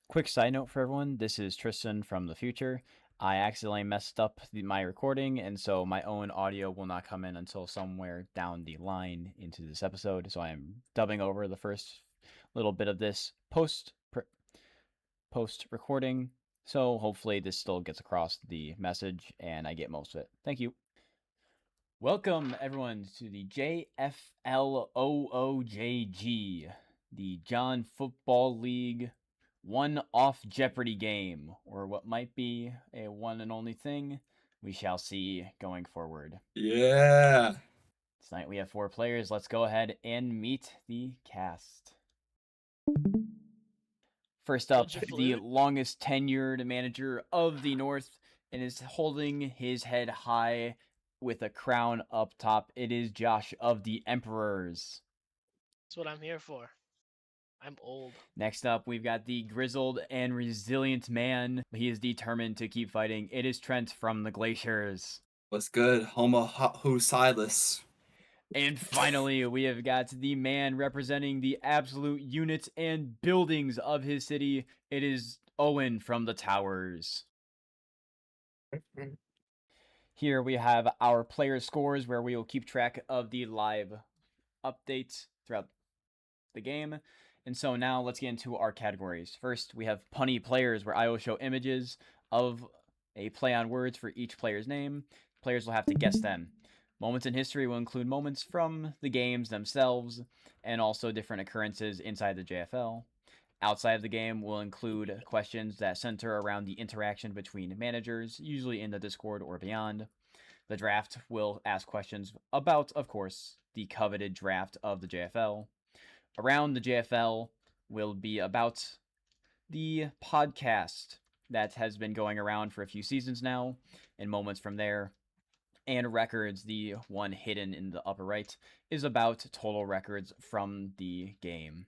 Quick side note for everyone, this is Tristan from the future. I accidentally messed up my recording, and so my own audio will not come in until somewhere down the line into this episode. So I am dubbing over the first little bit of this post recording. So hopefully this still gets across the message and I get most of it. Thank you. Welcome everyone to the JFL the John Football League one-off Jeopardy game, or what might be a one and only thing. We shall see going forward. Yeah. Tonight we have 4 players. Let's go ahead and meet the cast. First up, the longest tenured manager of the North and is holding his head high with a crown up top. It is Josh of the Emperors. That's what I'm here for. I'm old. Next up, we've got the grizzled and resilient man. He is determined to keep fighting. It is Trent from the Glaciers. What's good? Homo who's Silas? And finally, we have got the man representing the absolute units and buildings of his city. It is Owen from the Towers. Here we have our player scores where we will keep track of the live updates throughout the game. And so now let's get into our categories. First, we have punny players where I will show images of a play on words for each player's name. Players will have to guess them. Moments in history will include moments from the games themselves and also different occurrences inside the JFL. Outside of the game will include questions that center around the interaction between managers, usually in the Discord or beyond. The draft will ask questions about, of course, the coveted draft of the JFL. Around the JFL will be about the podcast that has been going around for a few seasons now, and moments from there. And records, the one hidden in the upper right, is about total records from the game.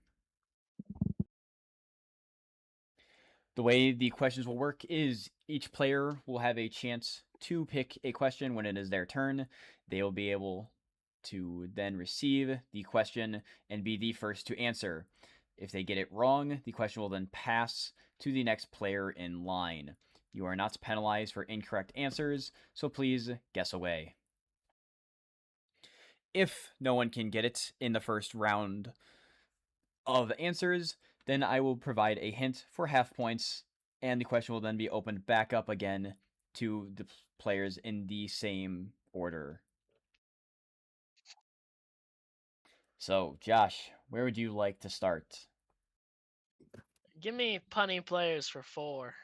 The way the questions will work is each player will have a chance to pick a question when it is their turn. They will be able to then receive the question and be the first to answer. If they get it wrong, the question will then pass to the next player in line. You are not penalized for incorrect answers, so please guess away. If no one can get it in the first round of answers, then I will provide a hint for half points, and the question will then be opened back up again to the players in the same order. So, Josh, where would you like to start? Give me punny players for 4.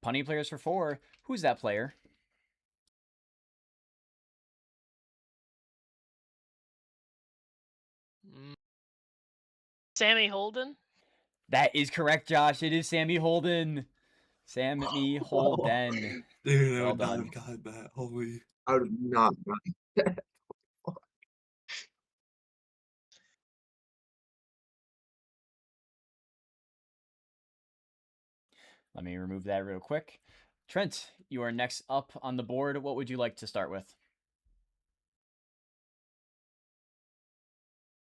Punny players for 4. Who's that player? Sammy Holden? That is correct, Josh. It is Sammy Holden. Sammy Holden. Dude, I Well would not done. have gotten that. Holy. I would not. Let me remove that real quick. Trent, you are next up on the board. What would you like to start with?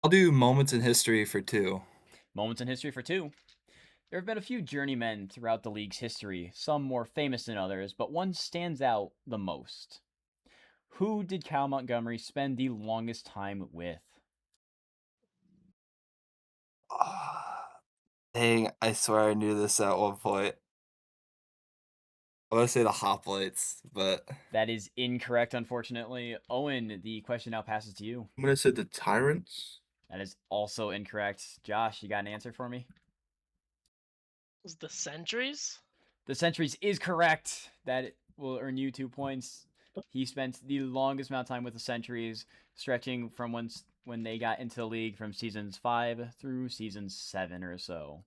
I'll do moments in history for 2. Moments in history for 2. There have been a few journeymen throughout the league's history, some more famous than others, but one stands out the most. Who did Cal Montgomery spend the longest time with? Dang, I swear I knew this at one point. I want to say the hoplites, but That is incorrect, unfortunately. Owen, the question now passes to you. I'm gonna say the tyrants. That is also incorrect. Josh, you got an answer for me? Was the Centuries? The Centuries is correct. That will earn you 2 points. He spent the longest amount of time with the Centuries, stretching from when they got into the league from seasons 5 through season 7 or so.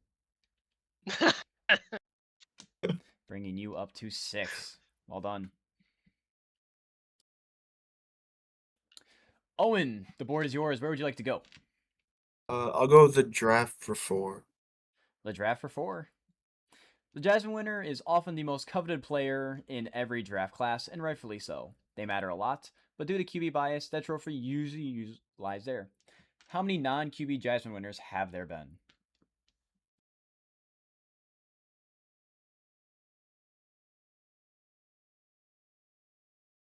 Bringing you up to 6. Well done. Owen, the board is yours. Where would you like to go? I'll go with the draft for 4. The draft for 4. The Jasmine winner is often the most coveted player in every draft class, and rightfully so. They matter a lot, but due to QB bias, that trophy usually lies there. How many non-QB Jasmine winners have there been?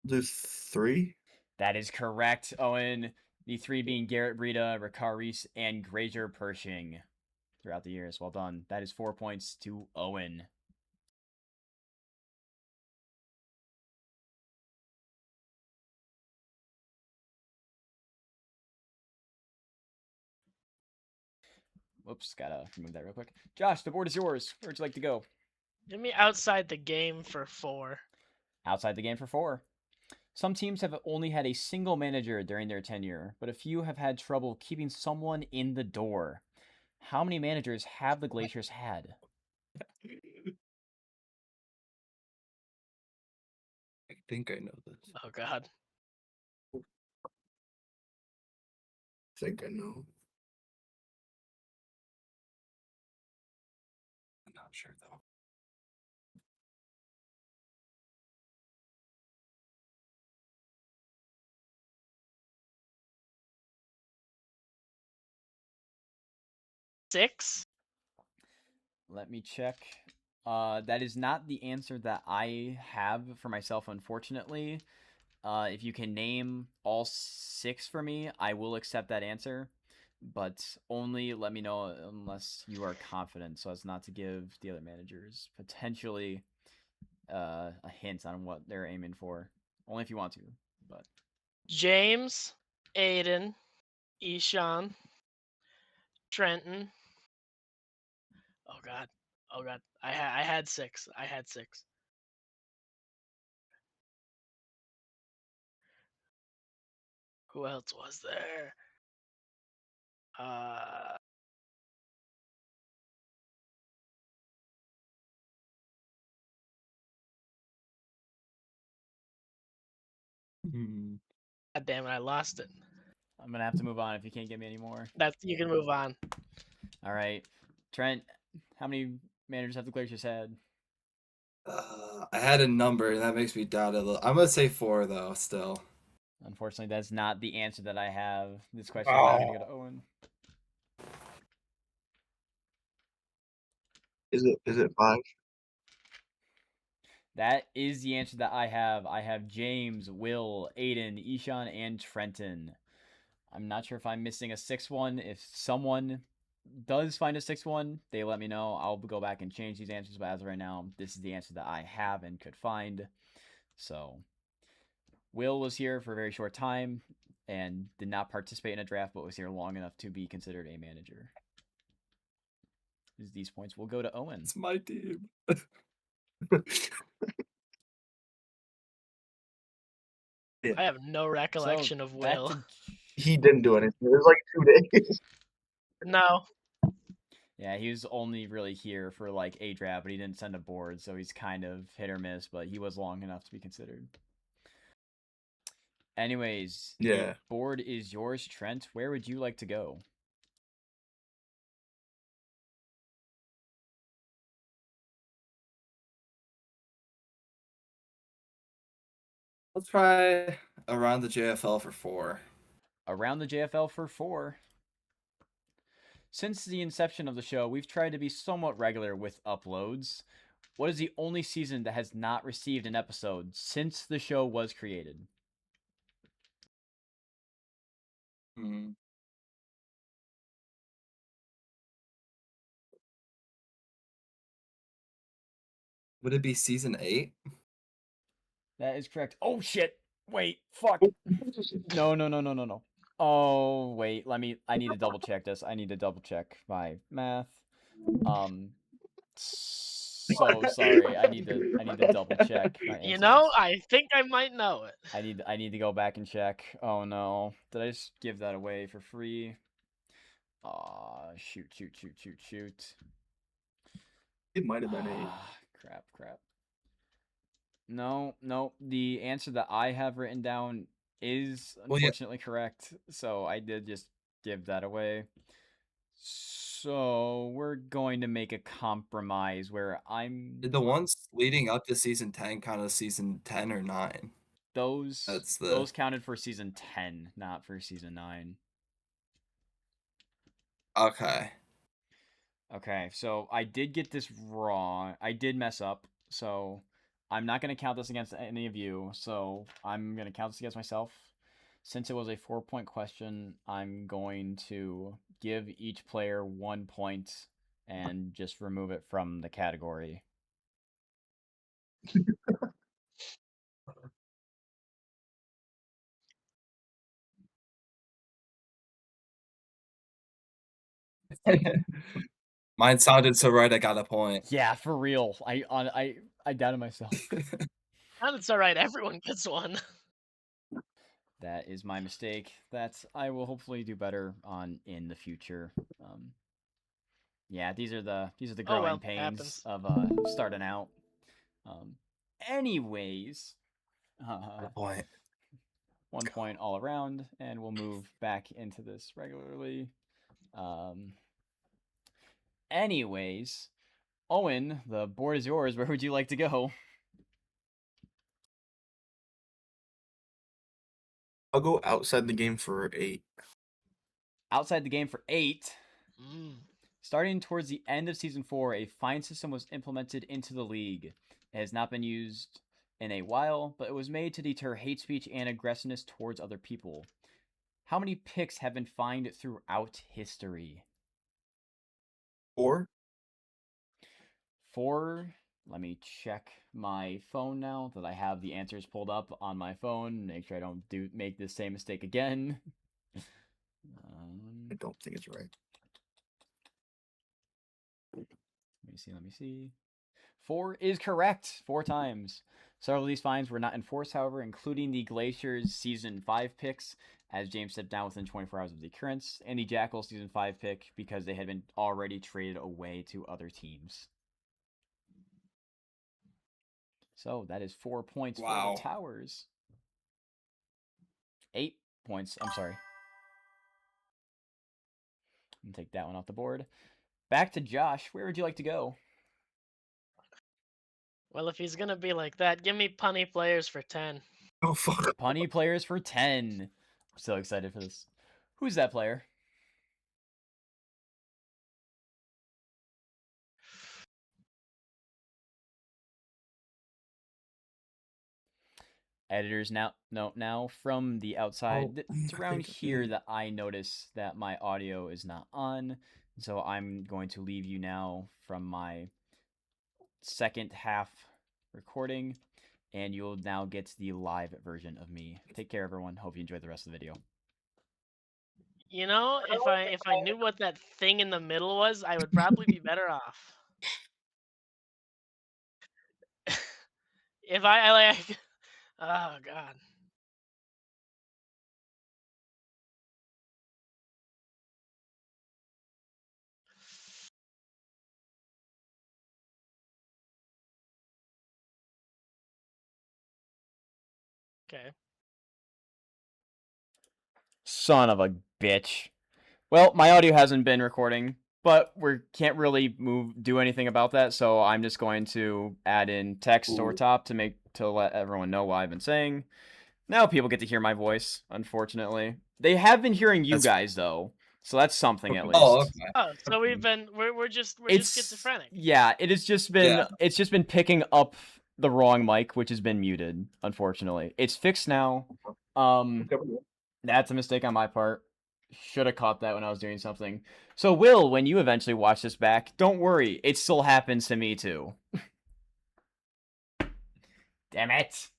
Do 3. That is correct, Owen. The 3 being Garrett Brita, Ricard Reese, and Grazer Pershing throughout the years. Well done. That is 4 points to Owen. Whoops, gotta remove that real quick. Josh, the board is yours. Where'd you like to go? Give me outside the game for 4. Outside the game for 4. Some teams have only had a single manager during their tenure, but a few have had trouble keeping someone in the door. How many managers have the Glaciers had? I think I know this. Oh God. I think I know. I'm not sure though. Six? Let me check. That is not the answer that I have for myself, unfortunately. If you can name all 6 for me, I will accept that answer. But only let me know unless you are confident, so as not to give the other managers potentially a hint on what they're aiming for. Only if you want to, but James, Aiden, Ishan, Trenton. Oh God. Oh God. I had 6. I had 6. Who else was there? Uh, God damn it, I lost it. I'm gonna have to move on if you can't give me any more. You can move on. All right, Trent, how many managers have the Glaciers had? I had a number, and that makes me doubt it a little. I'm gonna say 4 though. Still. Unfortunately, that's not the answer that I have. This question is now going to go to Owen. Is it 5? That is the answer that I have. I have James, Will, Aiden, Ishan, and Trenton. I'm not sure if I'm missing a 6th one. If someone does find a 6th one, they let me know. I'll go back and change these answers, but as of right now, this is the answer that I have and could find. So, Will was here for a very short time and did not participate in a draft, but was here long enough to be considered a manager. These points will go to Owen. It's my team. Yeah. I have no recollection So, of back Will. to He didn't do anything. It was like 2 days. No. Yeah, he was only really here for like a draft, but he didn't send a board, so he's kind of hit or miss, but he was long enough to be considered. Anyways, Yeah. the board is yours, Trent. Where would you like to go? Let's try around the JFL for 4. Around the JFL for 4. Since the inception of the show, we've tried to be somewhat regular with uploads. What is the only season that has not received an episode since the show was created? Would it be season 8? That is correct. Oh shit! Wait, fuck. No. Oh wait, I need to double check this. I need to double check my math. So sorry. I need to double check my answers. You know, I think I might know it. I need to go back and check. Oh no. Did I just give that away for free? Aw, shoot. It might have been 8. Crap. No. The answer that I have written down is unfortunately correct. So I did just give that away. So we're going to make a compromise where Did the ones leading up to season 10 count as season 10 or 9? those That's counted for season 10, not for season 9. Okay. Okay, so I did get this wrong. I did mess up. So I'm not going to count this against any of you, so I'm going to count this against myself. Since it was a 4-point question, I'm going to give each player 1 point and just remove it from the category. Mine sounded so right. I got a point. Yeah, for real. I doubted myself. That's all right. Everyone gets one. That is my mistake. That I will hopefully do better on in the future. Yeah, these are the Oh, growing well, pains happens. of starting out. Anyways, Point. 1 point all around, and we'll move back into this regularly. Anyways, Owen, the board is yours. Where would you like to go? I'll go outside the game for 8. Outside the game for 8. Mm. Starting towards the end of Season 4, a fine system was implemented into the league. It has not been used in a while, but it was made to deter hate speech and aggressiveness towards other people. How many picks have been fined throughout history? 4? 4. Let me check my phone now that I have the answers pulled up on my phone. Make sure I don't make the same mistake again. I don't think it's right. Let me see. 4 is correct. 4 times. Several of these fines were not enforced, however, including the Glaciers Season 5 picks, as James stepped down within 24 hours of the occurrence, and the Jackal Season 5 pick because they had been already traded away to other teams. So that is 4 points for the Towers. 8 points. I'm sorry. I'm take that one off the board. Back to Josh. Where would you like to go? Well, if he's gonna be like that, give me punny players for 10. Oh, fuck. Punny players for 10. I'm so excited for this. Who's that player? Editors now from the outside. It's around here that I notice that my audio is not on. So I'm going to leave you now from my second half recording, and you'll now get the live version of me. Take care, everyone. Hope you enjoyed the rest of the video. You know, if I knew what that thing in the middle was, I would probably be better off. If I like, oh god. Okay. Son of a bitch. Well, my audio hasn't been recording, but we can't really do anything about that, so I'm just going to add in text or top to let everyone know what I've been saying. Now people get to hear my voice, unfortunately. They have been hearing you guys though, so that's something at least. Oh, okay. Oh, so we're just schizophrenic. Yeah, it's just been picking up the wrong mic, which has been muted, unfortunately. It's fixed now. That's a mistake on my part. Should have caught that when I was doing something. So, Will, when you eventually watch this back, don't worry. It still happens to me, too. Damn it.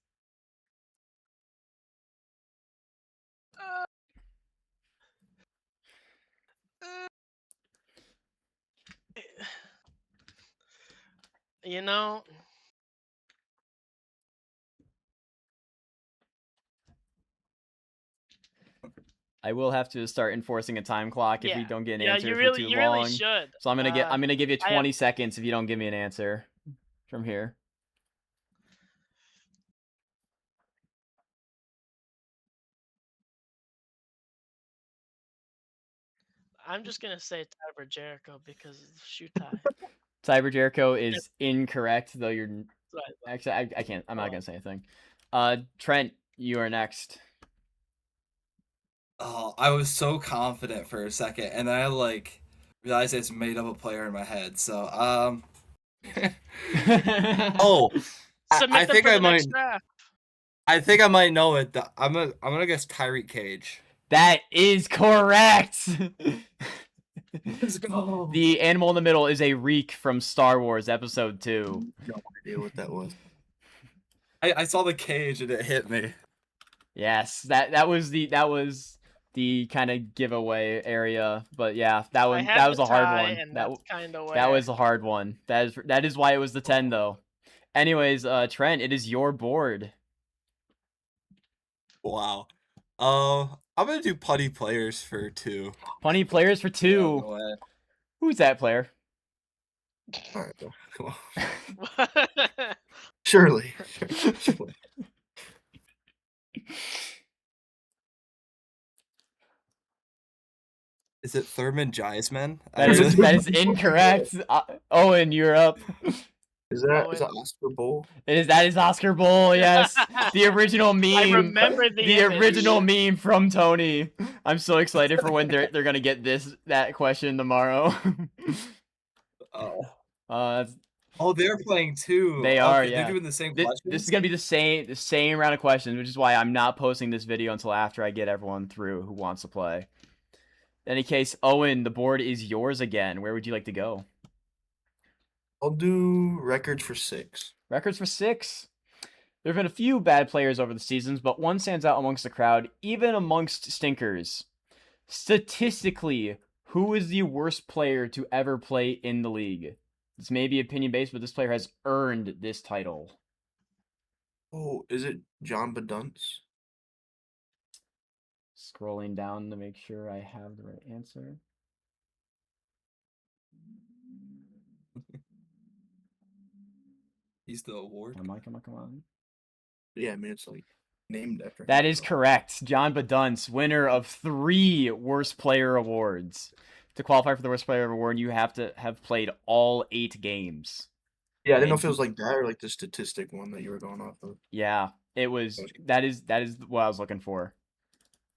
You know, I will have to start enforcing a time clock if we don't get an answer you for really, too you long. really should. So I'm gonna give you 20 seconds if you don't give me an answer from here. I'm just gonna say Tiber Jericho because shoot tie. Tiber Jericho is incorrect, though you're Right. actually I can't. I'm not gonna say anything. Trent, you are next. Oh, I was so confident for a second, and then I realized I just made up a player in my head. So oh, Submit them think for I the next might. draft. I think I might know it. I'm gonna guess Tyreek Cage. That is correct. Let's go. The animal in the middle is a reek from Star Wars Episode 2. No idea what that was. I saw the cage and it hit me. Yes, that was the kind of giveaway area, but yeah, that was a hard one. And that's kind of that was a hard one. That is why it was the 10 though. Anyways, Trent, it is your board. Wow. I'm gonna do putty players for 2. Punny players for 2. Go ahead. Who's that player? All right, bro. Come on. way. Surely. Surely. Is it Thurman Giesman? That is incorrect. Owen, you're up. Is that Oscar Bowl? That is Oscar Bowl, yes. The original meme. I remember the image. original meme from Tony. I'm so excited for when they're gonna get that question tomorrow. Oh, they're playing too. They are, okay, yeah. They're doing the same questions? This is gonna be the same round of questions, which is why I'm not posting this video until after I get everyone through who wants to play. In any case, Owen, the board is yours again. Where would you like to go? I'll do records for 6. Records for 6. There have been a few bad players over the seasons, but one stands out amongst the crowd, even amongst stinkers. Statistically, who is the worst player to ever play in the league? This may be opinion-based, but this player has earned this title. Oh, is it John Badunce? Scrolling down to make sure I have the right answer. He's the award. Come on. Yeah, I mean, it's like named after him. That is correct. John Badunce, winner of 3 Worst Player Awards. To qualify for the Worst Player Award, you have to have played all 8 games. Yeah, I didn't know if it was like that or like the statistic one that you were going off of. Yeah, it was. That is what I was looking for.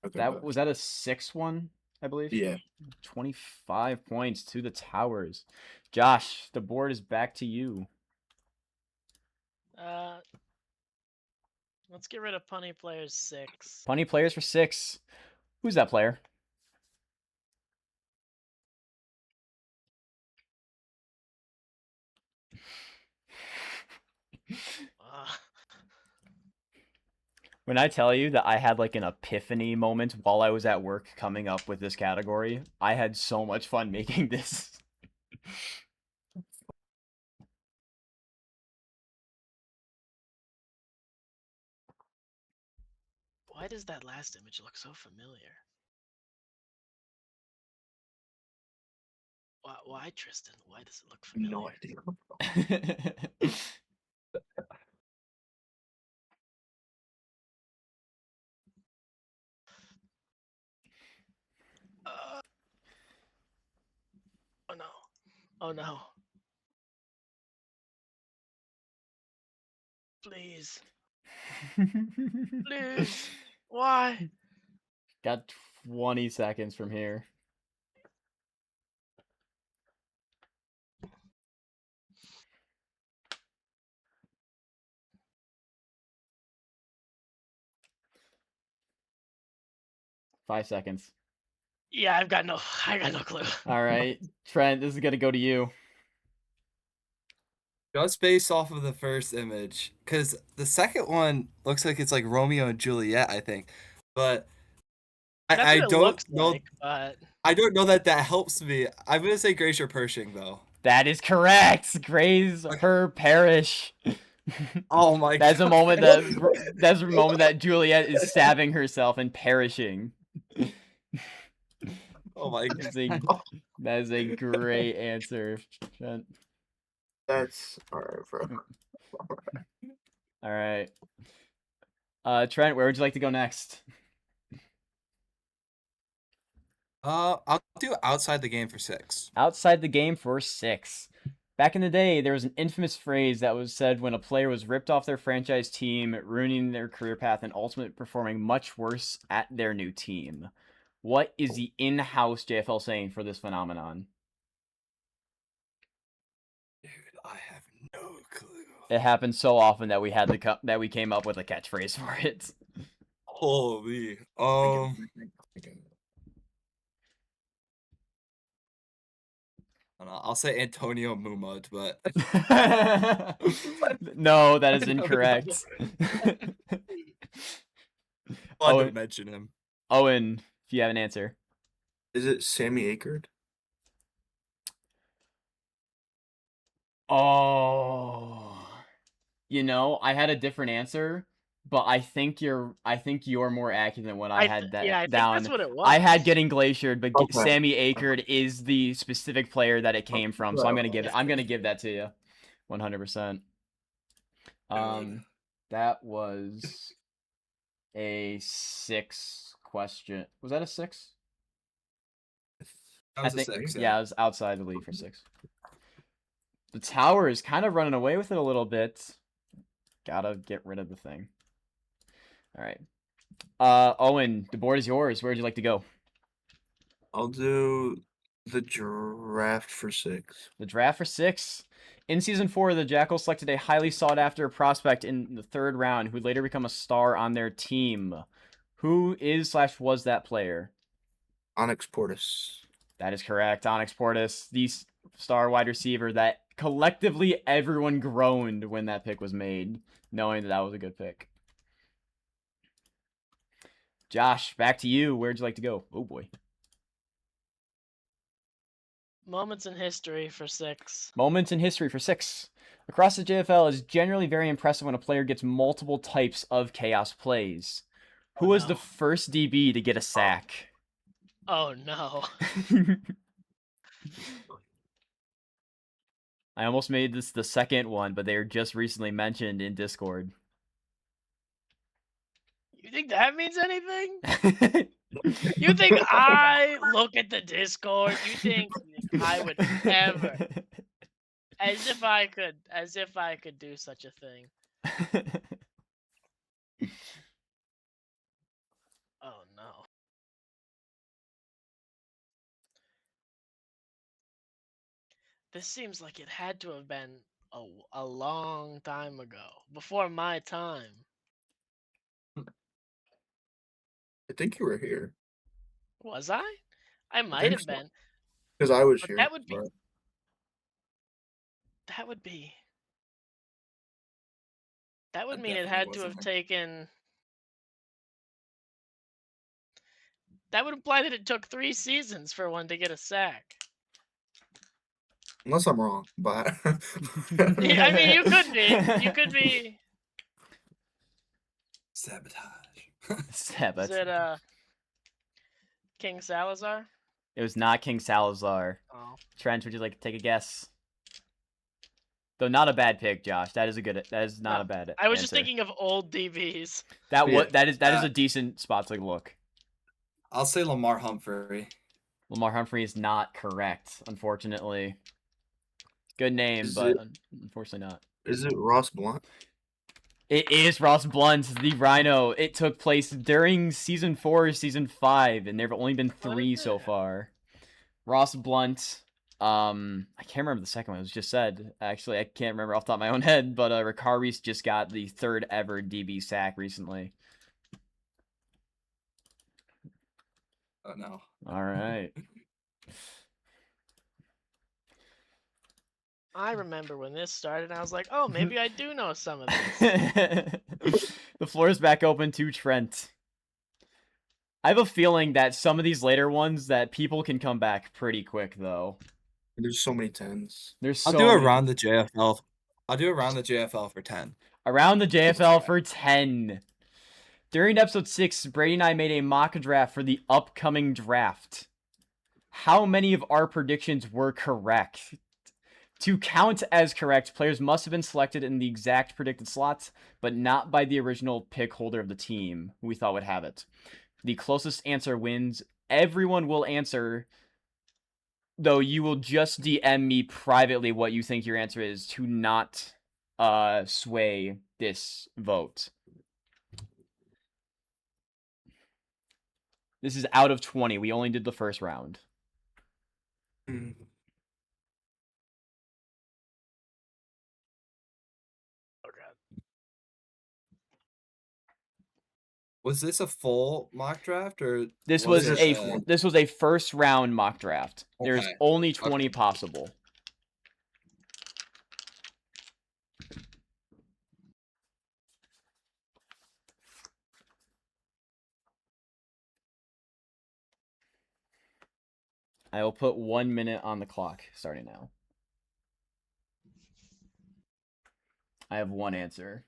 Okay, Was that a 6 one, I believe? Yeah. 25 points to the Towers. Josh, the board is back to you. Let's get rid of punny players 6. Punny players for 6. Who's that player? When I tell you that I had like an epiphany moment while I was at work coming up with this category, I had so much fun making this. Why does that last image look so familiar? Why, Tristan? Why does it look familiar? No idea. Oh no. Oh no. Please. Please. Why? Got 20 seconds from here. Five seconds. Yeah, I got no clue. All right, Trent, this is gonna go to you. Just based off of the first image, because the second one looks like it's like Romeo and Juliet, I think, but I don't know. Like, but... I don't know that helps me. I'm gonna say Gracia Pershing though. That is correct. Graze her parish. Oh my! That's a moment that's a moment that Juliet is stabbing herself and perishing. Oh my god! That is a great answer, Trent. That's alright, bro. All right. Trent, where would you like to go next? I'll do outside the game for 6. Outside the game for 6. Back in the day, there was an infamous phrase that was said when a player was ripped off their franchise team, ruining their career path, and ultimately performing much worse at their new team. What is the in-house JFL saying for this phenomenon? Dude, I have no clue. It happened so often that we had that we came up with a catchphrase for it. Holy. I'll say Antonio Mumad, but No, that is incorrect. fun to mention him. Owen, if you have an answer. Is it Sammy Akerd? Oh, I had a different answer, but I think you're more accurate than what I had yeah, I think down. that's what it was. I had getting glaciered, but Okay. Sammy Akerd is the specific player that it came from, so I'm gonna give that to you, 100%. That was a 6 question. Was that a 6? That was a 6. Yeah, I was outside the league for 6. The tower is kind of running away with it a little bit. Gotta get rid of the thing. All right. Owen, the board is yours. Where would you like to go? I'll do the draft for 6. The draft for 6. In Season 4, the Jackals selected a highly sought-after prospect in the 3rd round who would later become a star on their team. Who is/was that player? Onyx Portis. That is correct. Onyx Portis, the star wide receiver that collectively everyone groaned when that pick was made, knowing that was a good pick. Josh, back to you. Where'd you like to go? Oh, boy. Moments in history for 6. Moments in history for 6. Across the JFL, is generally very impressive when a player gets multiple types of chaos plays. Who was the first DB to get a sack? Oh, no. I almost made this the second one, but they were just recently mentioned in Discord. You think that means anything? You think I look at the Discord? You think I would ever? As if I could do such a thing. Oh no. This seems like it had to have been a long time ago, before my time. I think you were here. Was I? I might have been. Because I was But here. that would be. but- That would be. That would I mean it definitely had to wasn't have here. taken. That would imply that it took 3 seasons for one to get a sack. Unless I'm wrong, but Yeah, I mean, you could be. You could be. Sabotage. Is it King Salazar? It was not King Salazar. Oh. Trent, would you like to take a guess? Though not a bad pick, Josh. That is not No, a bad I was just answer. thinking of old DBs. That Yeah. that is a decent spot to look. I'll say Lamar Humphrey. Lamar Humphrey is not correct, unfortunately. Good name, Is but it- unfortunately not. is it Ross Blunt? It is Ross Blunt, the Rhino. It took place during Season 4, Season 5, and there have only been 3 so far. Ross Blunt. I can't remember the second one. It was just said. Actually, I can't remember off the top of my own head, but Ricard Reese just got the 3rd ever DB sack recently. Oh no. All right. I remember when this started, and I was like, oh, maybe I do know some of this. The floor is back open to Trent. I have a feeling that some of these later ones that people can come back pretty quick, though. There's so many 10s. There's so I'll do many- around the JFL. I'll do around the JFL for 10. Around the JFL for 10. During episode 6, Brady and I made a mock draft for the upcoming draft. How many of our predictions were correct? To count as correct, players must have been selected in the exact predicted slots, but not by the original pick holder of the team, who we thought would have it. The closest answer wins. Everyone will answer, though you will just DM me privately what you think your answer is to not sway this vote. This is out of 20. We only did the first round. Was this a full mock draft or This was it a first round mock draft. There's Okay. only 20 possible. I will put 1 minute on the clock starting now. I have one answer.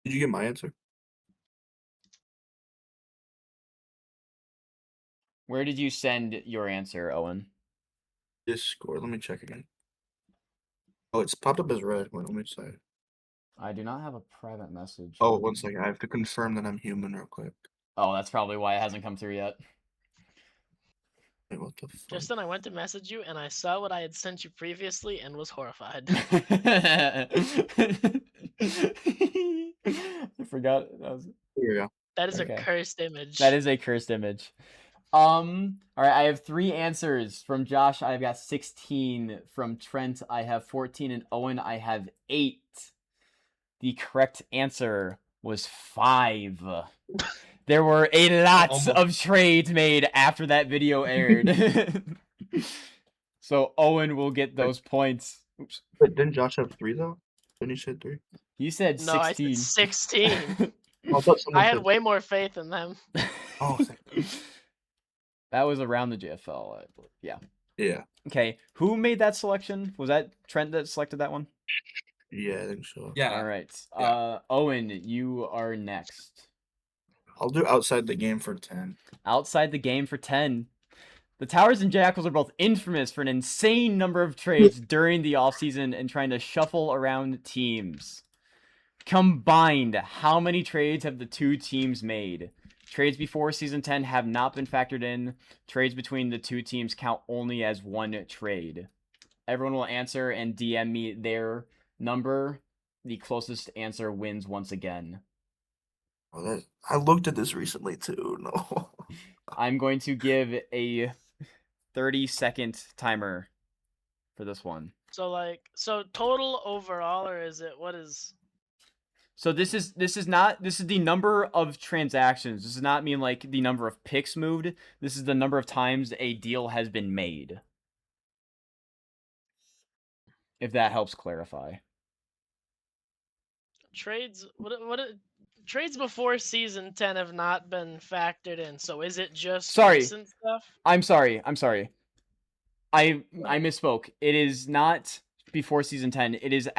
Did you get my answer? Where did you send your answer, Owen? Discord. Let me check again. Oh, it's popped up as red. Wait, let me say. I do not have a private message. Oh, 1 second. I have to confirm that I'm human real quick. Oh, that's probably why it hasn't come through yet. Wait, what the fuck? Just then I went to message you and I saw what I had sent you previously and was horrified. I forgot. Here we go. That is Okay. a cursed image. That is a cursed image. All right, I have 3 answers. From Josh, I've got 16. From Trent, I have 14. And Owen, I have 8. The correct answer was 5. There were a lot of trades made after that video aired. So Owen will get those points. Oops. But didn't Josh have 3 though? Didn't he say 3? You said 16. No, I said 16. Oh, I thought someone I had said... way more faith in them. Oh, That was around the JFL, I believe. Yeah. yeah. Okay, who made that selection? Was that Trent that selected that one? Yeah, I think so. Yeah. All right. Yeah. Owen, you are next. I'll do outside the game for 10. Outside the game for 10. The Towers and Jackals are both infamous for an insane number of trades during the offseason and trying to shuffle around teams. Combined, how many trades have the 2 teams made? Trades before Season 10 have not been factored in. Trades between the 2 teams count only as 1 trade. Everyone will answer and DM me their number. The closest answer wins once again. Oh, I looked at this recently too. No. I'm going to give a 30-second timer for this one. So total overall, or is it, what is? So this is the number of transactions. This does not mean like the number of picks moved. This is the number of times a deal has been made. If that helps clarify. Trades, trades before Season 10 have not been factored in, so is it just recent stuff? I'm sorry. I misspoke. It is not before Season 10. It is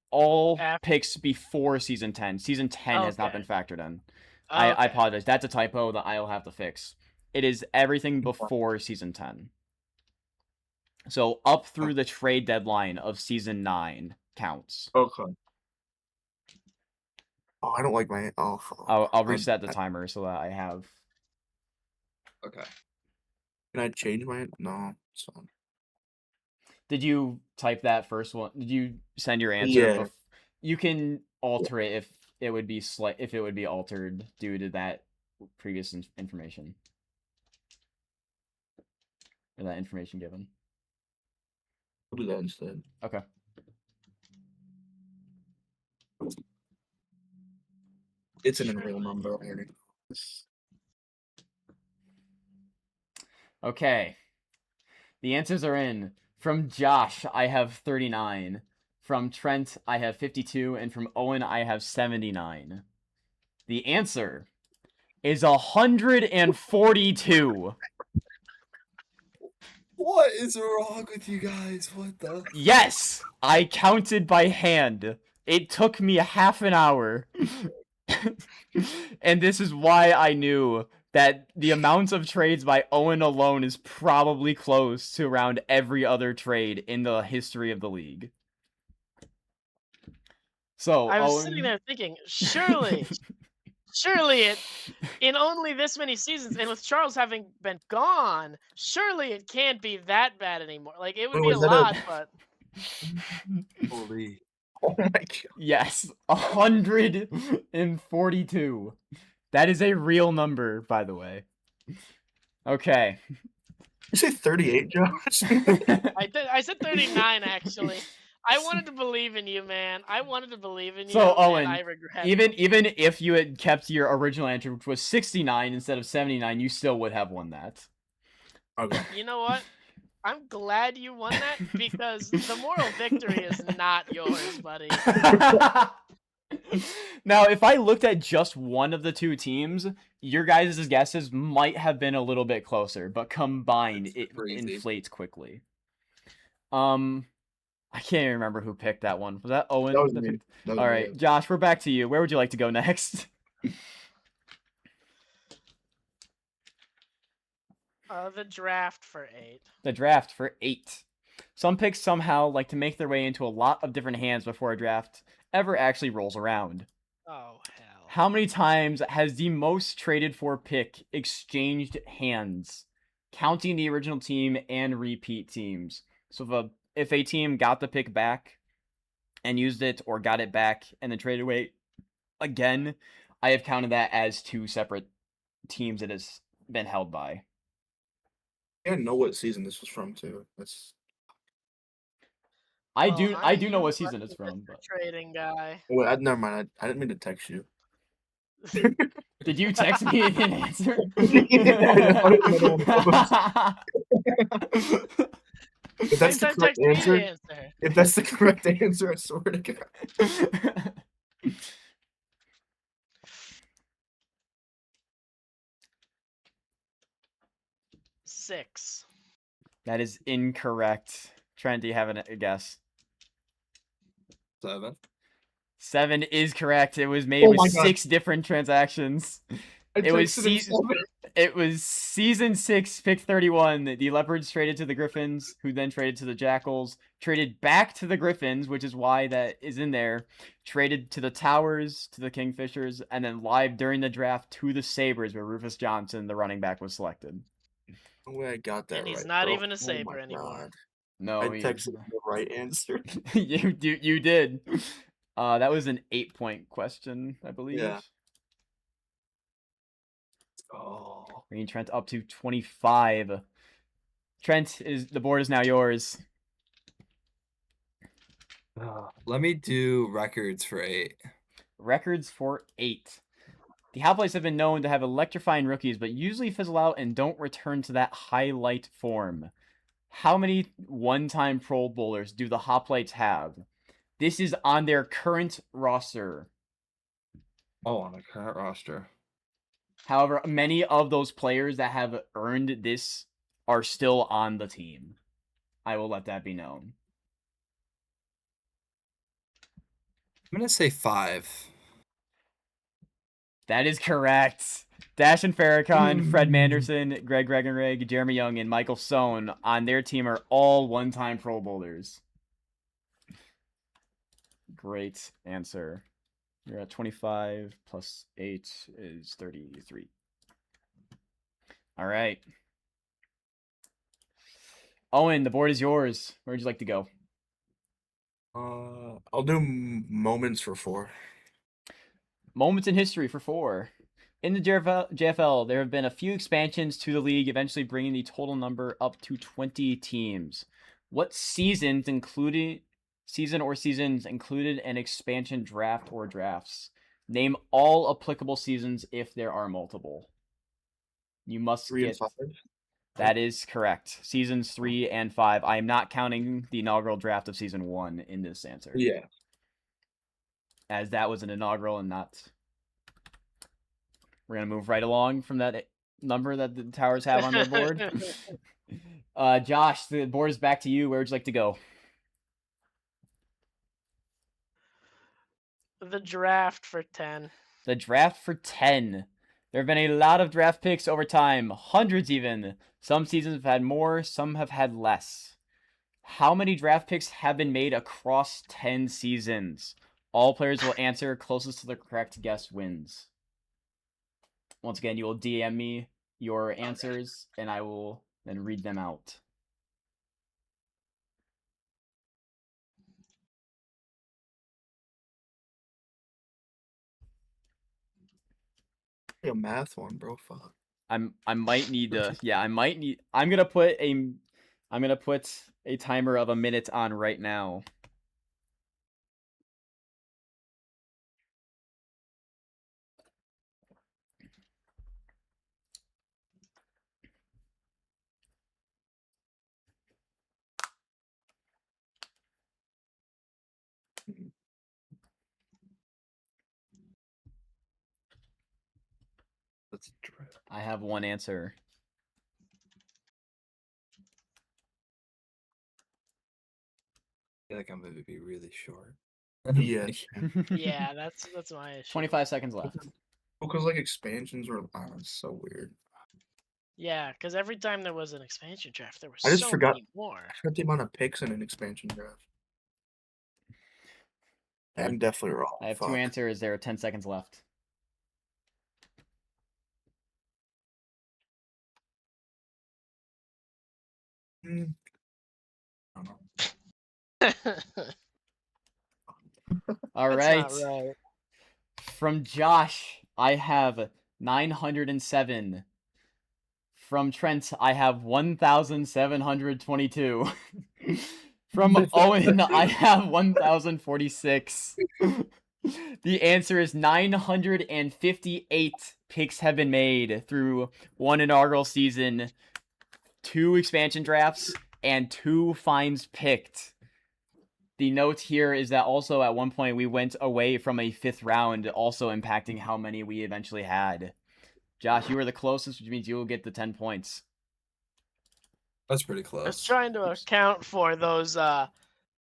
all picks before Season 10. Season 10 has not been factored in. I apologize. That's a typo that I'll have to fix. It is everything before Season 10. So up through the trade deadline of Season 9 counts. Okay. Oh, I don't like my... Oh, I'll reset the timer so that I have... Okay. Can I change my... No, it's fine. Did you type that first one? Did you send your answer? Yeah. You can alter it if it would be altered due to that previous information. Or that information given. I'll do that instead. Okay. It's an real number already. Okay. The answers are in. From Josh, I have 39. From Trent, I have 52. And from Owen, I have 79. The answer is 142. What is wrong with you guys? What the? Yes! I counted by hand. It took me half an hour. And this is why I knew that the amount of trades by Owen alone is probably close to around every other trade in the history of the league. So I was Owen... sitting there thinking, surely it, in only this many seasons, and with Charles having been gone, surely it can't be that bad anymore. Like, it would be a lot, but... Holy... Oh my god. Yes, 142. That is a real number, by the way. Okay. You say 38, Josh? I said 39 actually. I wanted to believe in you, man. I wanted to believe in you, So, and Owen, I regret. even if you had kept your original answer, which was 69 instead of 79, you still would have won that. Okay. You know what? I'm glad you won that because the moral victory is not yours, buddy. Now, if I looked at just one of the two teams, your guys' guesses might have been a little bit closer, but combined, That's it super easy. inflates quickly. I can't even remember who picked that one. Was that Owen? That was that me. picked- That was All me, right, yeah. Josh, we're back to you. Where would you like to go next? The draft for 8. The draft for 8. Some picks somehow like to make their way into a lot of different hands before a draft ever actually rolls around. Oh hell. How many times has the most traded for pick exchanged hands, counting the original team and repeat teams? So if a team got the pick back and used it, or got it back and then traded away again, I have counted that as 2 separate teams it has been held by. I didn't know what season this was from too. That's I Well, do know what season it's from, Mr. but Trading guy. wait. Never mind. I didn't mean to text you. did you text me an answer? If that's Next the time, correct text me the answer, answer. if that's the correct answer, I swear to God. 6. That is incorrect. Trent, do you have a guess? 7. 7 is correct. It was made Oh with my God. 6 different transactions. I It was texted him 7. It was season 6, pick 31. The Leopards traded to the Griffins, who then traded to the Jackals, traded back to the Griffins, which is why that is in there, traded to the Towers, to the Kingfishers, and then live during the draft to the Sabres, where Rufus Johnson, the running back, was selected. No way I got that And he's right, not bro. even a Oh Saber my anymore. God. No, I texted the right answer. you did. That was an 8-point question, I believe. Yeah. Oh. Bringing Trent up to 25. Trent, the board is now yours. Let me do records for 8. Records for 8. The Hoplites have been known to have electrifying rookies, but usually fizzle out and don't return to that highlight form. How many one-time Pro Bowlers do the Hoplites have? This is on their current roster. Oh, on the current roster. However, many of those players that have earned this are still on the team. I will let that be known. I'm going to say 5. That is correct. Dash and Farrakhan, Fred Manderson, Greg Regenreg, Jeremy Young, and Michael Sohn on their team are all one-time Pro Bowlers. Great answer. You're at 25 plus 8 is 33. All right. Owen, the board is yours. Where would you like to go? I'll do moments for 4. Moments in history for 4. In the JFL, there have been a few expansions to the league, eventually bringing the total number up to 20 teams. What seasons included an expansion draft or drafts? Name all applicable seasons if there are multiple. You must 3 and get 5. That is correct. Seasons 3 and 5. I am not counting the inaugural draft of season 1 in this answer. Yeah. As that was an inaugural and not. We're going to move right along from that number that the Towers have on their board. Josh, the board is back to you. Where would you like to go? The draft for 10. The draft for 10. There have been a lot of draft picks over time, hundreds even. Some seasons have had more, some have had less. How many draft picks have been made across 10 seasons? All players will answer closest to the correct guess wins. Once again, you will DM me your answers, and I will then read them out. A math one, bro. Fuck. I might need to. Yeah, I might need. I'm gonna put a timer of a minute on right now. Let's try. I have one answer. I feel like I'm gonna be really short. Yeah. Yeah, that's my issue. 25 seconds left. Because like expansions were so weird. Yeah, because every time there was an expansion draft, there were I just so forgot- many more. I forgot the amount of picks in an expansion draft. I'm definitely wrong. I have Fuck. 2 answers. There are 10 seconds left. Mm. I don't know. All That's right. not right. From Josh, I have 907. From Trent, I have 1,722. From Owen, I have 1,046. The answer is 958 picks have been made through one inaugural season, 2 expansion drafts, and 2 finds picked. The note here is that also at one point we went away from a 5th round, also impacting how many we eventually had. Josh, you were the closest, which means you will get the 10 points. That's pretty I was close. trying to account for those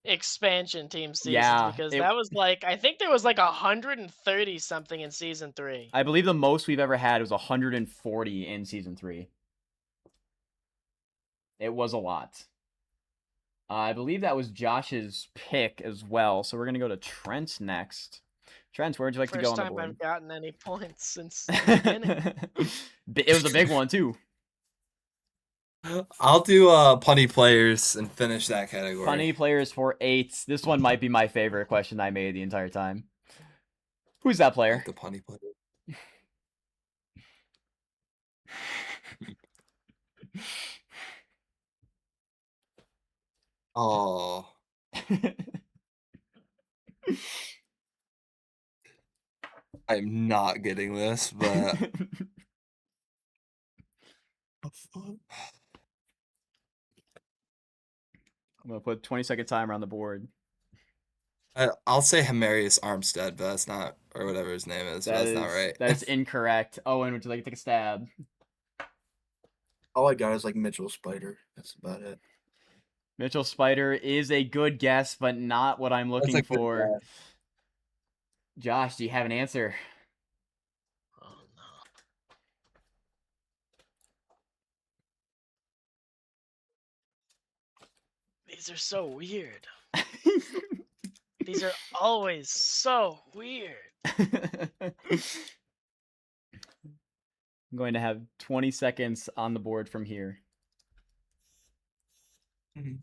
expansion team seasons Yeah, because it- that was like I think there was like 130 something in season 3. I believe the most we've ever had was 140 in season 3. It was a lot. I believe that was Josh's pick as well. So we're going to go to Trent next. Trent, where'd you like to go First on the time board? I've gotten any points since the beginning. It was a big one, too. I'll do punny players and finish that category. Funny players for 8. This one might be my favorite question I made the entire time. Who's that I player? like the punny player. Oh, I'm not getting this, but I'm going to put 20-second timer on the board. I'll say Hamarius Armstead, but that's not, or whatever his name is, but that's not right. That is incorrect. Owen, would you like to take a stab? All I got is like Mitchell Spider. That's about it. Mitchell Spider is a good guess, but not what I'm That's a looking good for. guess. Josh, do you have an answer? Oh no. These are so weird. These are always so weird. I'm going to have 20 seconds on the board from here. Mhm.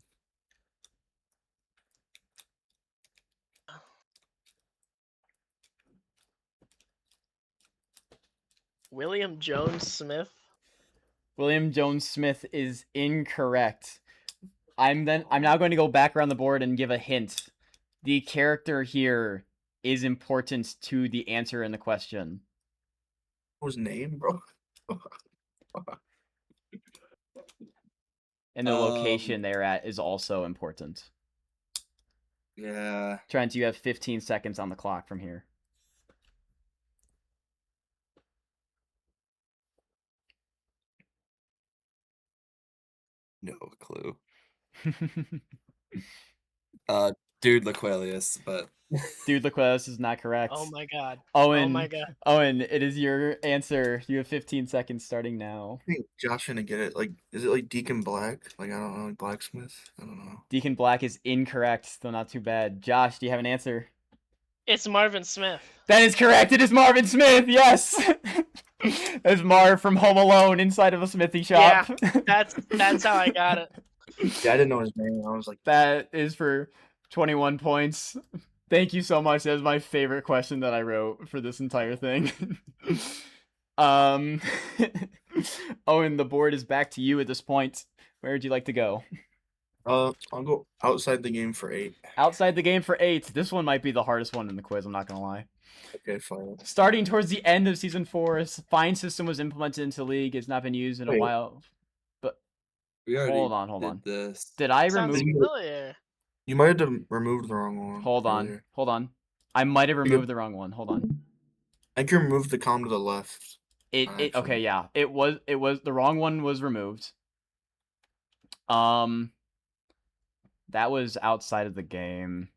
William Jones Smith. William Jones Smith is incorrect. I'm now going to go back around the board and give a hint. The character here is important to the answer in the question. What was his name, bro? And the location they're at is also important. Yeah. Trent, you have 15 seconds on the clock from here. No clue. Dude Laquelius, but Dude, Laquelis is not correct. Oh my god. Owen, Oh my god. Owen, it is your answer. You have 15 seconds starting now. I think Josh gonna get it. Like, is it like Deacon Black? Like, I don't know, like Blacksmith. I don't know. Deacon Black is incorrect, though not too bad. Josh, do you have an answer? It's Marvin Smith. That is correct. It is Marvin Smith. Yes. There's Marv from Home Alone inside of a smithy shop. That's how I got it. Yeah, I didn't know his name. I was like, That is for 21 points. Thank you so much. That was my favorite question that I wrote for this entire thing. Owen, the board is back to you at this point. Where would you like to go? I'll go outside the game for 8. Outside the game for 8. This one might be the hardest one in the quiz, I'm not gonna lie. Okay, fine. Starting towards the end of Season 4, a fine system was implemented into the league. It's not been used in a Wait. while. But We already hold on. This. Did I Sounds remove... familiar. You might have removed the wrong one. Hold earlier. on. I might have You removed the wrong one. Hold on. I think you removed the column to the left. Okay, Actually. yeah. It was the wrong one was removed. That was outside of the game.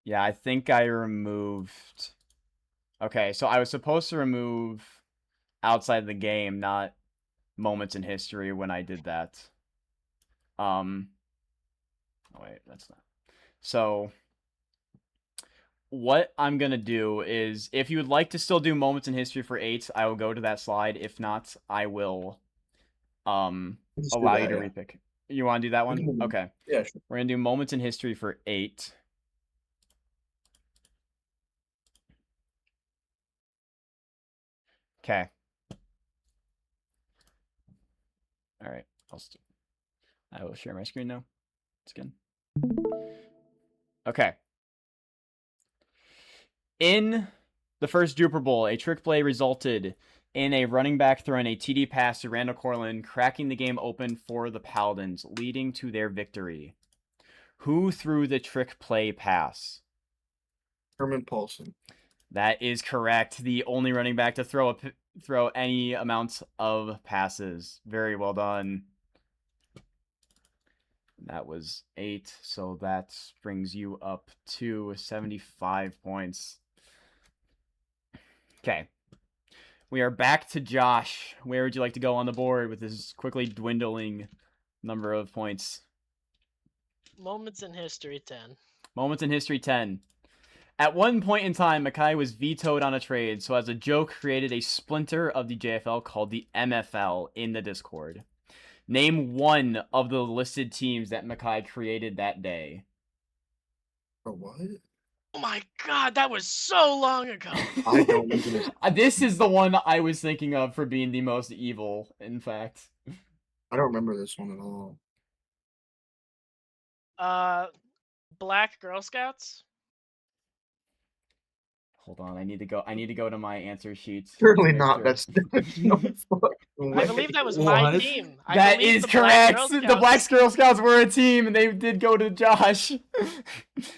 Yeah, I think I removed... Okay, so I was supposed to remove outside the game, not moments in history when I did that. Oh wait, that's not. So what I'm gonna do is, if you would like to still do moments in history for 8, I will go to that slide. If not, I will Let's do allow you that, to yeah. repick. You want to do that one? can- Okay. Yeah, sure. We're gonna do moments in history for 8. Okay. All right. I will share my screen now. It's good. Okay. In the first Jupiter Bowl, a trick play resulted in a running back throwing a TD pass to Randall Corlin, cracking the game open for the Paladins, leading to their victory. Who threw the trick play pass? Herman Paulson. That is correct. The only running back to throw any amount of passes. Very well done. That was 8, so that brings you up to 75 points. Okay. We are back to Josh. Where would you like to go on the board with this quickly dwindling number of points? Moments in history 10. Moments in history 10. At one point in time, Mackay was vetoed on a trade, so as a joke created a splinter of the JFL called the MFL in the Discord. Name one of the listed teams that Mackay created that day. For what? Oh my god, that was so long ago. I don't even. This is the one I was thinking of for being the most evil, in fact. I don't remember this one at all. Black Girl Scouts. Hold on, I need to go to my answer sheets. Surely to make not. sure. That's no fucking I way. believe that was my What? team. I That believe is the Black correct. Girl The Black Scouts- Girl Scouts were a team, and they did go to Josh.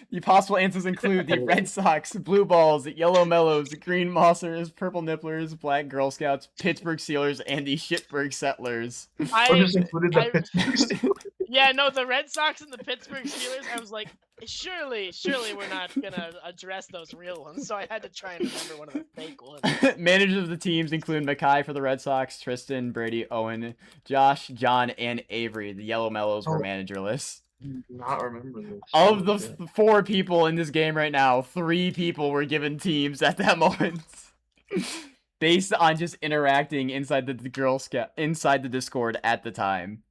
The possible answers include the Red Sox, Blue Balls, Yellow Mellows, Green Mossers, Purple Nipplers, Black Girl Scouts, Pittsburgh Steelers, and the Shitburg Settlers. I just included the I- Pittsburgh Steelers. Yeah, no, the Red Sox and the Pittsburgh Steelers. I was like, surely we're not gonna address those real ones. So I had to try and remember one of the fake ones. Managers of the teams include Mackay for the Red Sox, Tristan, Brady, Owen, Josh, John, and Avery. The Yellow Mellows were Oh. managerless. Do not remember this. Of the Shit. 4 people in this game right now, 3 people were given teams at that moment. Based on just interacting inside the Discord at the time.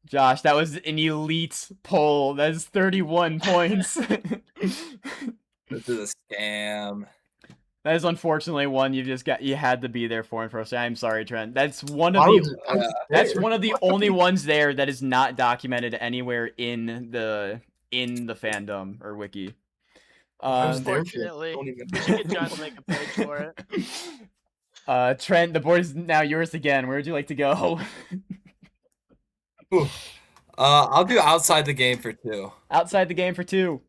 Josh, that was an elite poll. That's 31 points. This is a scam. That is unfortunately one you had to be there for in person. I'm sorry, Trent. That's one I of was- the I was that's there. one of the only ones there that is not documented anywhere in the fandom or wiki. I was there for it. Unfortunately, Don't even we should get John to make a page for it. Trent, the board is now yours again. Where would you like to go? I'll do outside the game for 2. Outside the game for 2.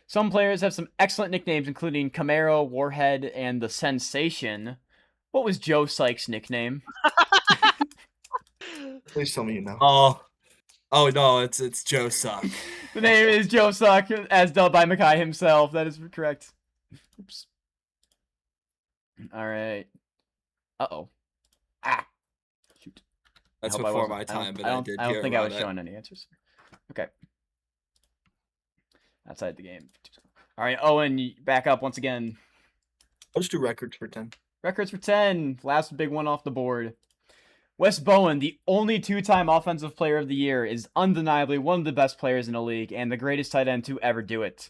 Some players have some excellent nicknames, including Camaro, Warhead, and the Sensation. What was Joe Sykes' nickname? Please tell me you know. Oh no, it's Joe Suck. The name is Joe Suck, as dubbed by Mackay himself. That is correct. Oops. All right. Uh-oh. Ah. Shoot. That's I hope I before wasn't- my time, but I I don't, did I don't hear think I was about it. showing any answers. Okay. Outside the game. All right, Owen, you back up once again. I'll just do records for 10. Records for 10. Last big one off the board. Wes Bowen, the only 2-time Offensive Player of the Year, is undeniably one of the best players in the league and the greatest tight end to ever do it.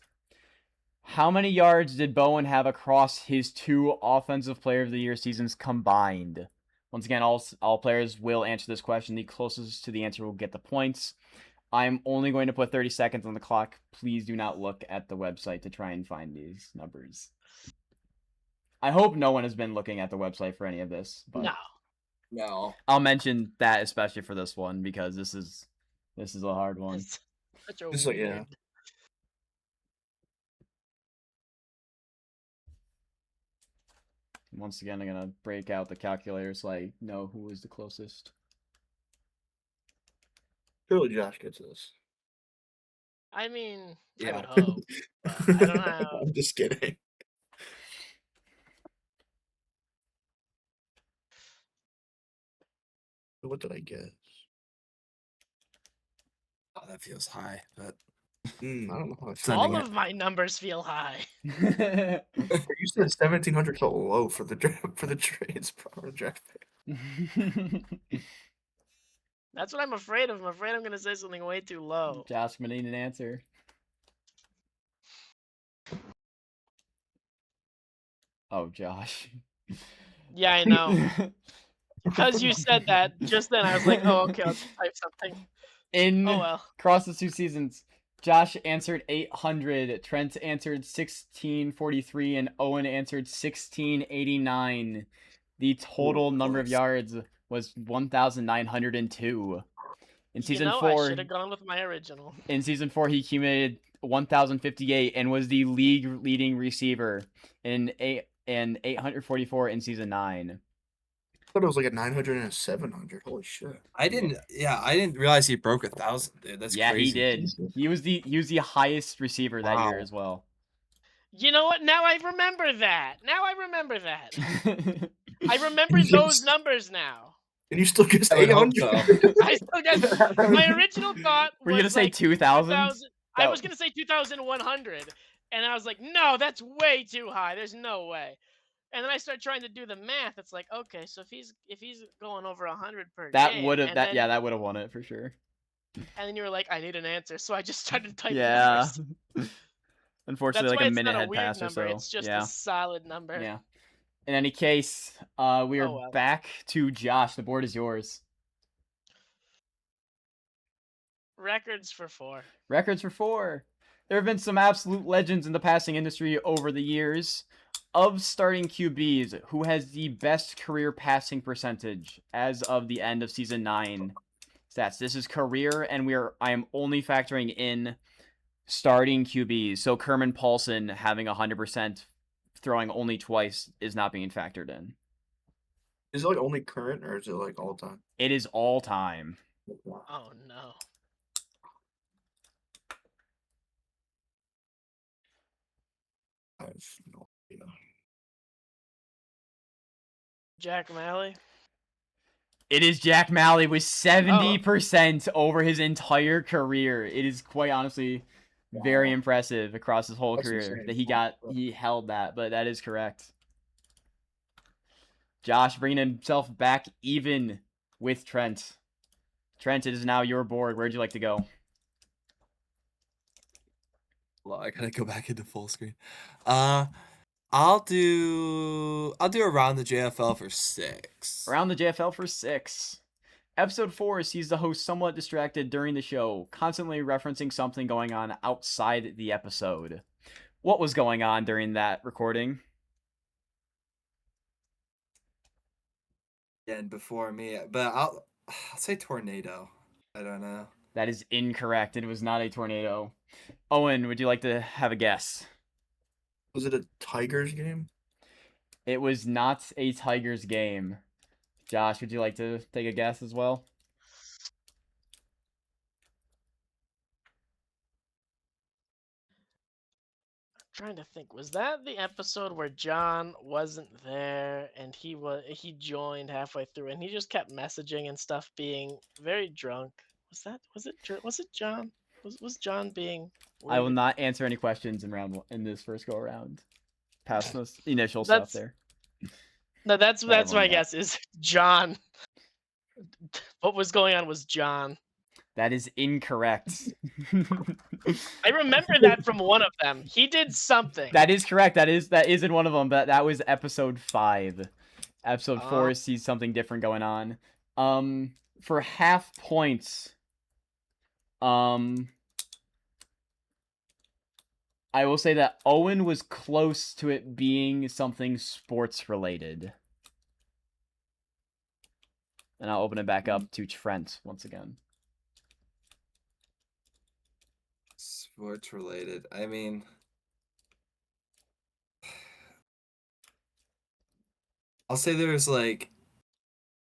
How many yards did Bowen have across his 2 Offensive Player of the Year seasons combined? Once again, all players will answer this question. The closest to the answer will get the points. I'm only going to put 30 seconds on the clock. Please do not look at the website to try and find these numbers. I hope no one has been looking at the website for any of this, but No. I'll mention that especially for this one because this is a hard one. It's such a It's like, weird. yeah. Once again, I'm gonna break out the calculator so I know who is the closest. Surely Josh gets this. I mean, I Yeah. would hope, but I don't have. I'm just kidding. What did I guess? Oh, that feels high, but I don't know how I feel. Sending All it. of my numbers feel high. You said 1,700 so low for the draft for the trades for draft pick. That's what I'm afraid of. I'm afraid I'm gonna say something way too low. Josh, I'm gonna need an answer. Oh, Josh. Yeah, I know. Because you said that just then, I was like, oh, okay, I'll just type something. In Oh well. across the 2 seasons, Josh answered 800, Trent answered 1643, and Owen answered 1689. The total number of close. yards was 1,902. In season I 4, should have gone with my original. in season 4, he accumulated 1,058 and was the league leading receiver in 844 in season 9. I thought it was like a 900 and a 700. Holy shit! I didn't realize he broke 1,000, dude. That's Yeah, crazy. he did. He was the highest receiver that year Wow. as well. You know what? Now I remember that. I remember Yes. those numbers now. And you still guessed I would hope 800. so. I still guess my original thought Were you gonna was say like 2,000? 2,000. I was gonna say 2,100, and I was like, no, that's way too high. There's no way. And then I start trying to do the math. It's like, okay, so if he's going over 100 per That game, would have and that then, yeah, that would have won it for sure. And then you were like, I need an answer, so I just started typing Yeah. numbers. Unfortunately, That's like why a it's minute not a had weird passed or number. so. It's just Yeah. a solid number. Yeah. In any case, we are Oh, well. back to Josh. The board is yours. Records for 4. Records for 4. There have been some absolute legends in the passing industry over the years. Of starting QBs, who has the best career passing percentage as of the end of season 9 stats? This is career, and I am only factoring in starting QBs. So Kerman Paulson having 100%, throwing only twice is not being factored in. Is it like only current or is it like all time? It is all time. Oh no. I have no idea. Jack Malley. It is Jack Malley with 70% over his entire career. It is quite honestly very impressive across his whole That's career insane. that he held that, but that is correct. Josh bringing himself back even with Trent. Trent, it is now your board. Where'd you like to go? Well, I gotta go back into full screen. I'll do around the JFL for 6. Around the JFL for 6. Episode 4 sees the host somewhat distracted during the show, constantly referencing something going on outside the episode. What was going on during that recording? And before me, but I'll say tornado. I don't know. That is incorrect. It was not a tornado. Owen, would you like to have a guess? Was it a Tigers game? It was not a Tigers game. Josh, would you like to take a guess as well? I'm trying to think. Was that the episode where John wasn't there and he joined halfway through and he just kept messaging and stuff, being very drunk? Was it John? Was John being weird? I will not answer any questions in this first go around. Past this initial That's- stuff there. No, that's Sorry, my Mom. guess is John. What was going on was John. That is incorrect. I remember that from one of them. He did something. That is correct. That is in one of them, but that was episode 5. Episode 4 sees something different going on. For half points, I will say that Owen was close to it being something sports related. And I'll open it back up to Trent once again. Sports related. I mean, I'll say there's like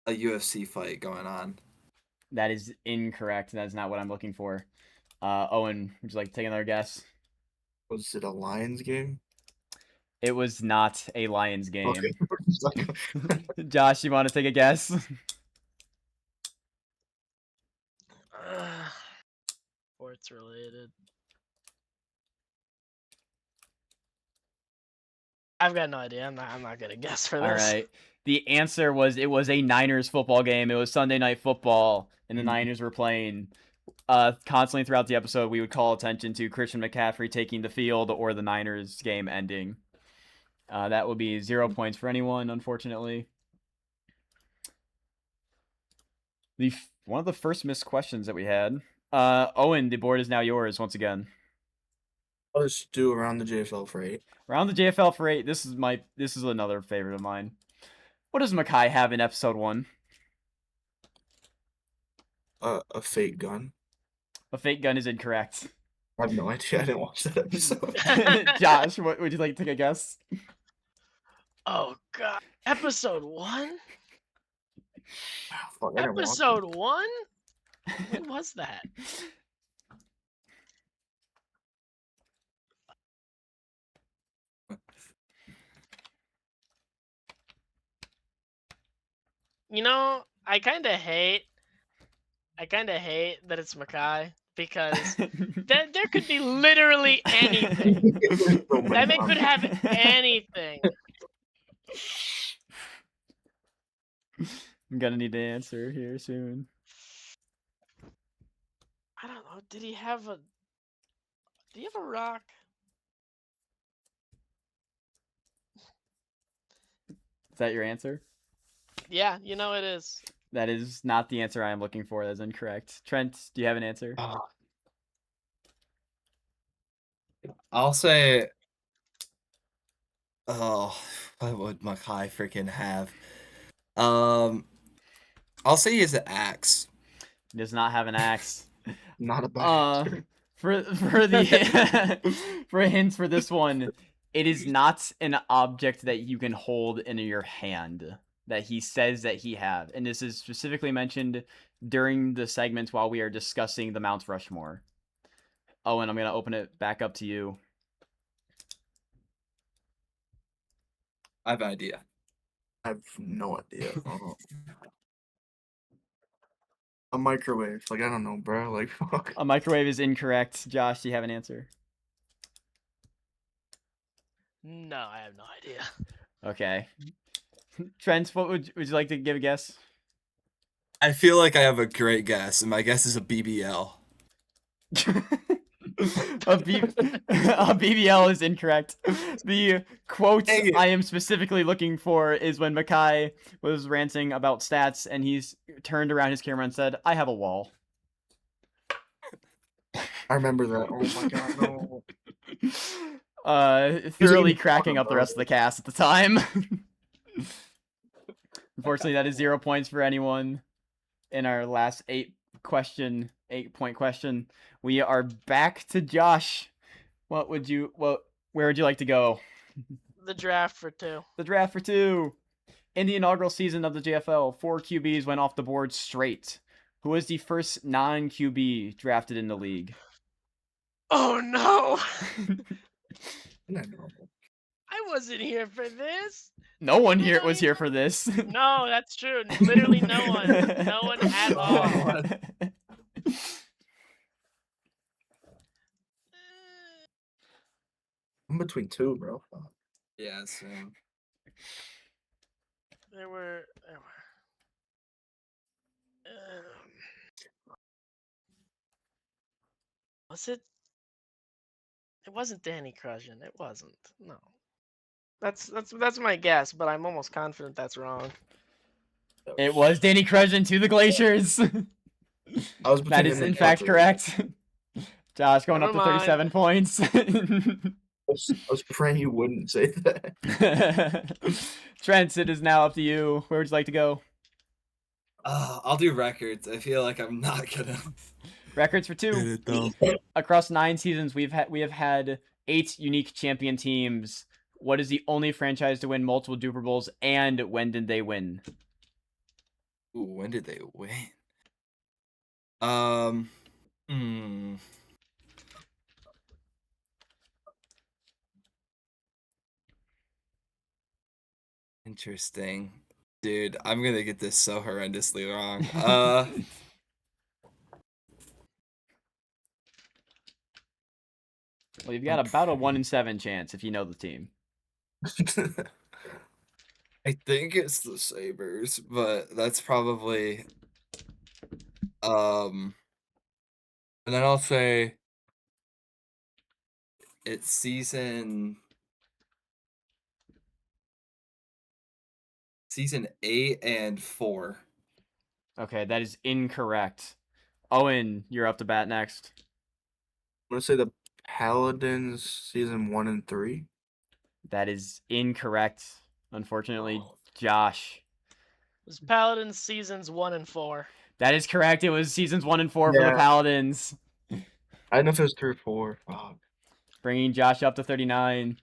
a UFC fight going on. That is incorrect. That is not what I'm looking for. Owen, would you like to take another guess? Was it a Lions game? It was not a Lions game. Okay. Josh, you want to take a guess? Sports related. I've got no idea. I'm not gonna guess for this. All right. The answer was it was a Niners football game. It was Sunday Night Football, and the Niners were playing. Constantly throughout the episode, we would call attention to Christian McCaffrey taking the field or the Niners game ending. That would be 0 points for anyone, unfortunately. One of the first missed questions that we had. Owen, the board is now yours once again. I'll just do around the JFL for 8. Around the JFL for 8. This is another favorite of mine. What does Mackay have in episode 1? A fake gun. A fake gun is incorrect. I have no idea. I didn't watch that episode. Josh, what would you like to take a guess? Oh god. Episode 1? Fuck, I didn't watch it. Episode 1? When was that? You know, I kind of hate that it's Mackay because there could be literally anything. That man could have anything. I'm gonna need to answer here soon. I don't know. Did he have a rock? Is that your answer? Yeah, you know it is. That is not the answer I am looking for. That is incorrect. Trent, do you have an answer? I'll say. Oh, what would Mackay freaking have? I'll say he has an axe. He does not have an axe. Not a bad answer. For the for hints for this one, it is not an object that you can hold in your hand that he says that he have, and this is specifically mentioned during the segment while we are discussing the Mount Rushmore. Owen, I'm gonna open it back up to you. I have an idea. I have no idea. A microwave. Like, I don't know, bro. Like, fuck. A microwave is incorrect. Josh, do you have an answer? No, I have no idea. Okay. Trent, what would you like to give a guess? I feel like I have a great guess, and my guess is a BBL. A BBL is incorrect. The quote I am specifically looking for is when Mackay was ranting about stats and he's turned around his camera and said, "I have a wall." I remember that. Oh my god, no. Thoroughly cracking up the rest of the cast at the time. Unfortunately, that is 0 points for anyone in our last 8-point question. We are back to Josh. Where would you like to go? The draft for 2. The draft for 2. In the inaugural season of the JFL, 4 QBs went off the board straight. Who was the first non-QB drafted in the league? Oh no! I know. I wasn't here for this. No one here was here for this. No, that's true. Literally no one. No one at all. I'm between 2, bro. Yeah, same. There were. Was it? It wasn't Danny Crushin. It wasn't. No. That's my guess, but I'm almost confident that's wrong. It was Danny Crushin to the Glaciers. I was That between is him and in fact Parker. correct. Josh going Never up to 37 points. I was praying you wouldn't say that. Trent, it is now up to you. Where would you like to go? I'll do records. I feel like I'm not gonna Records for get 2. it though. Across 9 seasons, we have had 8 unique champion teams. What is the only franchise to win multiple Duper Bowls, and when did they win? Ooh, when did they win? Hmm. Interesting. Dude, I'm gonna get this so horrendously wrong. Well, you've got about a 1 in 7 chance if you know the team. I think it's the Sabres, but that's probably and then I'll say it's season 8 and 4. Okay, that is incorrect. Owen, you're up to bat next. I'm gonna say the Paladins season 1 and 3. That is incorrect. Unfortunately, Josh. It was Paladins seasons 1 and 4. That is correct. It was seasons 1 and 4 for the Yeah. Paladins. I don't know if it was 3 or 4. Oh. Bringing Josh up to 39.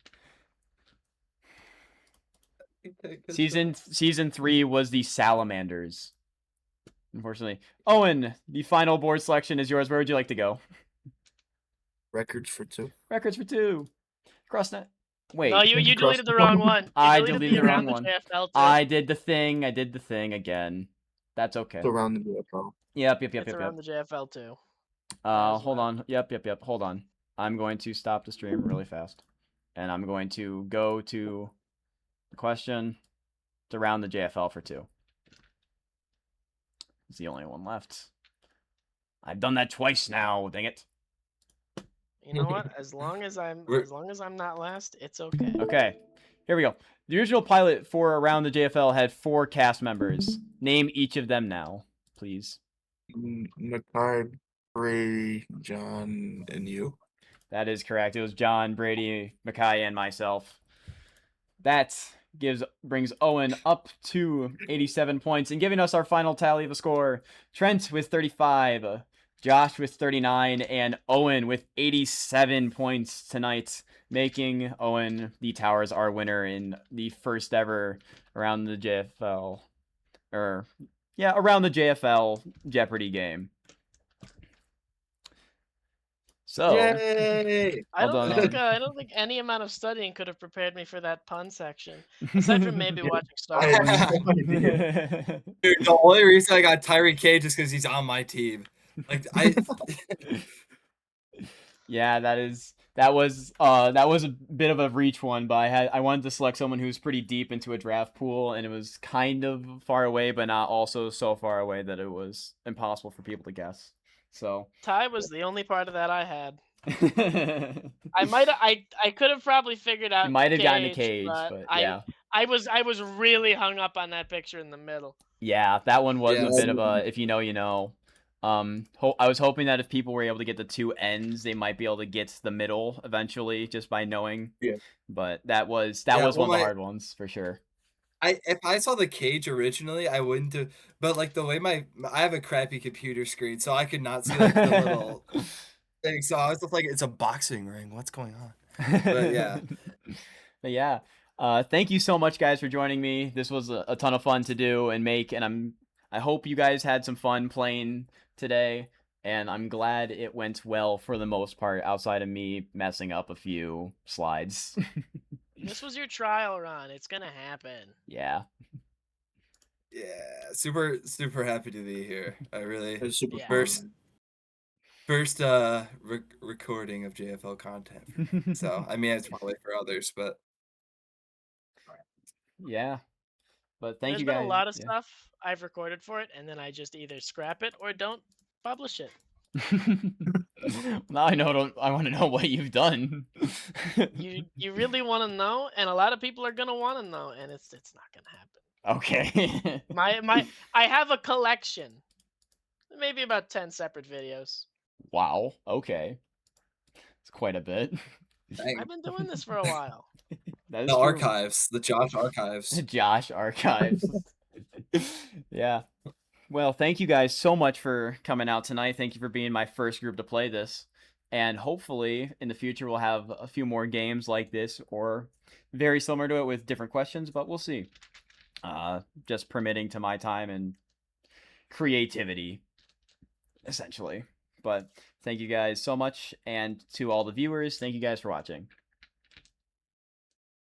Season 3 was the Salamanders. Unfortunately. Owen, the final board selection is yours. Where would you like to go? Records for 2. Records for 2. Crossnet. Wait. No, you deleted the wrong one. You I deleted deleted the wrong around one. JFL too. I did the thing. I did the thing again. That's okay. It's around the JFL. Yep. It's around the JFL too. Hold on. Yep. Hold on. I'm going to stop the stream really fast. And I'm going to go to the question. It's around the JFL for 2. It's the only one left. I've done that twice now, dang it. You know what? As long as I'm not last, it's okay. Okay. Here we go. The original pilot for Around the JFL had 4 cast members. Name each of them now, please. Makai, Brady, John, and you. That is correct. It was John, Brady, Mackay, and myself. That brings Owen up to 87 points and giving us our final tally of the score. Trent with 35, Josh with 39, and Owen with 87 points tonight, making Owen the Towers our winner in the first ever Around the JFL, Around the JFL Jeopardy game. So, Yay! I Well don't done, think any amount of studying could have prepared me for that pun section, aside from maybe watching Star I Wars. had no idea. Dude, the only reason I got Tyreek K just because he's on my team. Like Yeah, that was a bit of a reach one, but I wanted to select someone who's pretty deep into a draft pool, and it was kind of far away, but not also so far away that it was impossible for people to guess. So Ty was the only part of that I had. I could have probably figured out. You might have gotten a Cage, Cage, but I yeah. I was really hung up on that picture in the middle. Yeah, that one was a Yes. bit of a if you know, you know. I was hoping that if people were able to get the 2 ends, they might be able to get the middle eventually just by knowing. Yeah. But that was Yeah, one of well, the hard ones for sure. if I saw the Cage originally, I wouldn't have. But like the way I have a crappy computer screen, so I could not see like the little thing. So I was just like, it's a boxing ring. What's going on? But yeah. But yeah. Thank you so much, guys, for joining me. This was a ton of fun to do and make, and I hope you guys had some fun playing today. And I'm glad it went well for the most part, outside of me messing up a few slides. This was your trial run. It's gonna happen. Yeah. Yeah, super happy to be here. I really It was super Yeah. fun. first recording of JFL content. So I mean, it's probably for others, but Yeah. But thank There's you been guys. a lot of Yeah. stuff I've recorded for it, and then I just either scrap it or don't publish it. Now I want to know what you've done. You really want to know, and a lot of people are gonna want to know, and it's not gonna happen. Okay. I have a collection, maybe about 10 separate videos. Wow. Okay. It's quite a bit. Dang. I've been doing this for a while. That is The true. archives, the Josh archives. Josh archives. Yeah. Well, thank you guys so much for coming out tonight. Thank you for being my first group to play this. And hopefully in the future we'll have a few more games like this or very similar to it with different questions, but we'll see. Just permitting to my time and creativity, essentially. But thank you guys so much. And to all the viewers, thank you guys for watching.